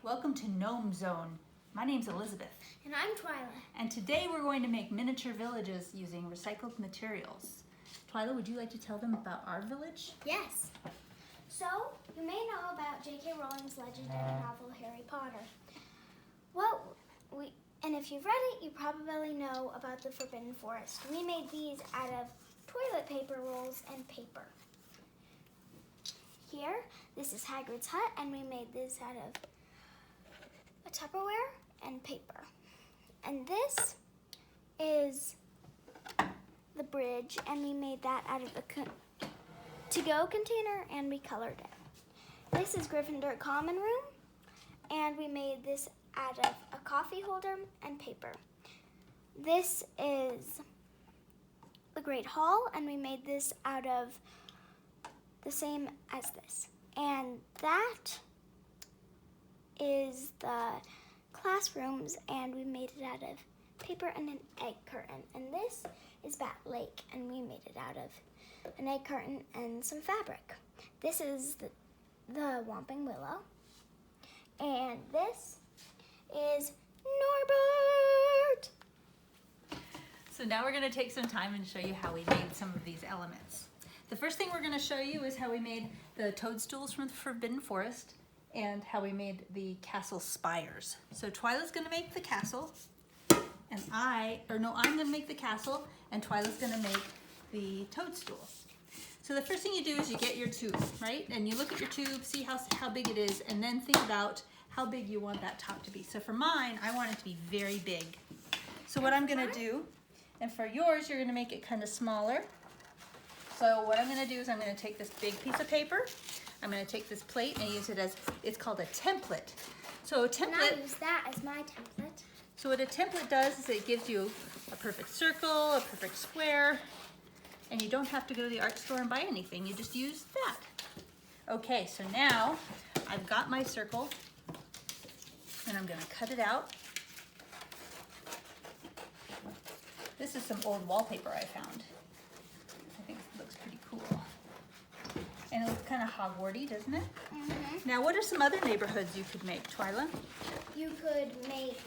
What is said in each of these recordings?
Welcome to Gnome Zone. My name's Elizabeth. And I'm Twyla. And today we're going to make miniature villages using recycled materials. Twyla, would you like to tell them about our village? Yes. So, you may know about J.K. Rowling's legendary novel, Harry Potter. And if you've read it, you probably know about the Forbidden Forest. We made these out of toilet paper rolls and paper. Here, this is Hagrid's hut, and we made this out of a Tupperware and paper. And this is the bridge, and we made that out of a to-go container, and we colored it. This is Gryffindor Common Room, and we made this out of a coffee holder and paper. This is the Great Hall, and we made this out of the same as this. And that is the classrooms, and we made it out of paper and an egg curtain. And this is Bat Lake, and we made it out of an egg curtain and some fabric. This is the Whomping Willow, and this is Norbert. So now we're going to take some time and show you how we made some of these elements. The first thing we're going to show you is how we made the toadstools from the Forbidden Forest and how we made the castle spires. So Twyla's going to make the castle, and I'm going to make the castle, and Twyla's going to make the toadstools. So the first thing you do is you get your tube, right? And you look at your tube, see how big it is, and then think about how big you want that top to be. So for mine, I want it to be very big. So what I'm going to do, and for yours, you're going to make it kind of smaller. So what I'm going to do is I'm going to take this big piece of paper, I'm going to take this plate and use it as, it's called a template. So a template. And I use that as my template. So what a template does is it gives you a perfect circle, a perfect square, and you don't have to go to the art store and buy anything. You just use that. Okay, so now I've got my circle, and I'm going to cut it out. This is some old wallpaper I found. I think it looks pretty cool. And it looks kind of Hogwarty, doesn't it? Mm-hmm. Now, what are some other neighborhoods you could make, Twyla? You could make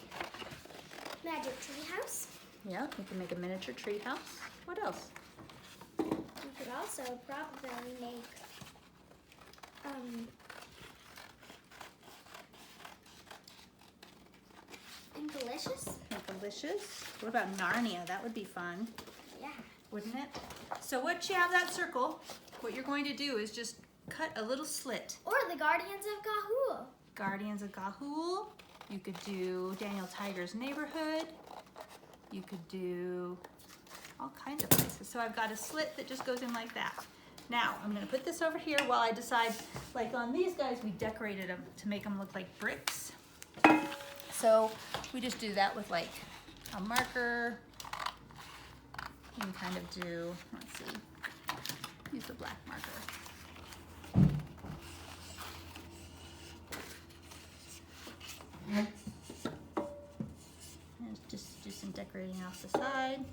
Magic Tree House. Yeah, you can make a miniature tree house. What else? You could also probably make Delicious. Delicious. What about Narnia? That would be fun. Yeah. Wouldn't it? So once you have that circle, what you're going to do is just cut a little slit. Or the Guardians of Gahul. Guardians of Gahul. You could do Daniel Tiger's Neighborhood. You could do all kinds of places. So I've got a slit that just goes in like that. Now, I'm going to put this over here while I decide, like on these guys, we decorated them to make them look like bricks. So we just do that with like a marker. You can kind of do, let's see, use the black marker. And just do some decorating off the side.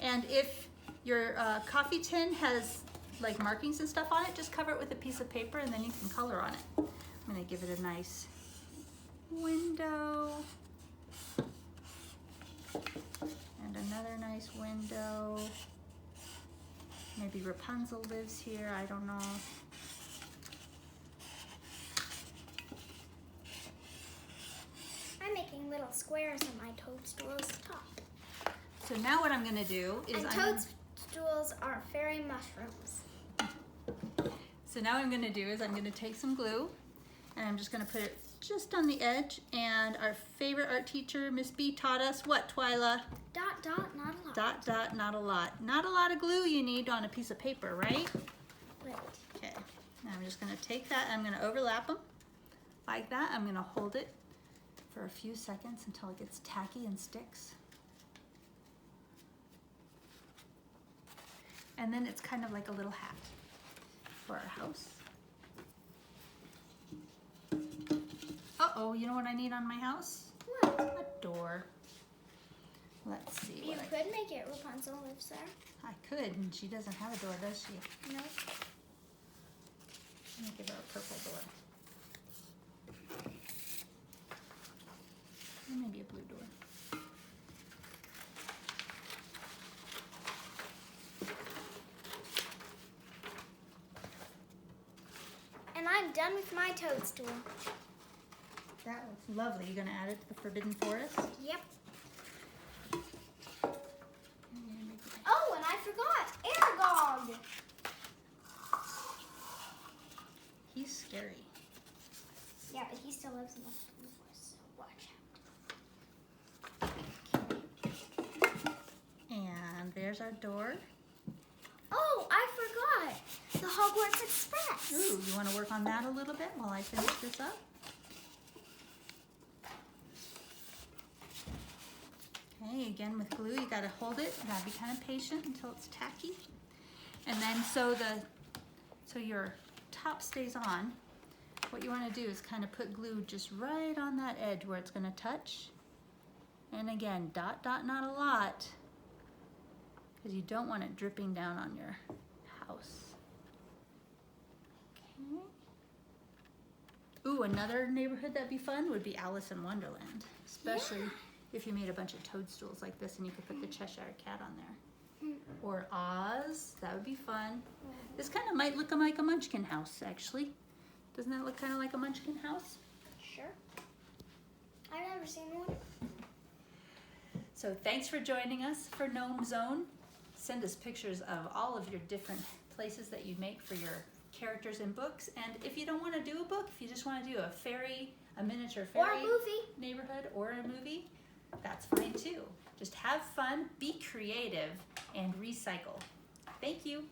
And if your coffee tin has like markings and stuff on it, just cover it with a piece of paper and then you can color on it. I'm going to give it a nice window. And another nice window. Maybe Rapunzel lives here, I don't know. I'm making little squares on my toadstool's top. So now what I'm going to do is toadstools are fairy mushrooms. So now what I'm going to do is I'm going to take some glue and I'm just going to put it just on the edge, and our favorite art teacher, Miss B, taught us what, Twyla? Dot, dot, not a lot. Dot, dot, not a lot. Not a lot of glue you need on a piece of paper, right? Right. Okay, now I'm just going to take that, I'm going to overlap them like that. I'm going to hold it for a few seconds until it gets tacky and sticks. And then it's kind of like a little hat for our house. Uh-oh, you know what I need on my house? What? A door. Let's see. You could make it Rapunzel lives there. I could, and she doesn't have a door, does she? No. Let me give her a purple door. door. And I'm done with my toadstool. That looks lovely. You gonna add it to the Forbidden Forest? Yep. Oh, and I forgot, Aragog. He's scary. Yeah, but he still lives in the forest, so watch out. And there's our door. Oh, I forgot the Hogwarts Express. Ooh, you wanna work on that a little bit while I finish this up? Okay, again with glue, you gotta hold it. You gotta be kind of patient until it's tacky. And then so your top stays on, what you wanna do is kind of put glue just right on that edge where it's gonna touch. And again, dot, dot, not a lot, because you don't want it dripping down on your house. Okay. Ooh, another neighborhood that'd be fun would be Alice in Wonderland, especially if you made a bunch of toadstools like this and you could put the Cheshire Cat on there. Or Oz, that would be fun. This kind of might look like a Munchkin house, actually. Doesn't that look kind of like a Munchkin house? Sure. I've never seen one. So thanks for joining us for Gnome Zone. Send us pictures of all of your different places that you make for your characters in books. And if you don't want to do a book, if you just want to do a fairy, a miniature fairy Or a movie. neighborhood or a movie, that's fine too. Just have fun, be creative, and recycle. Thank you.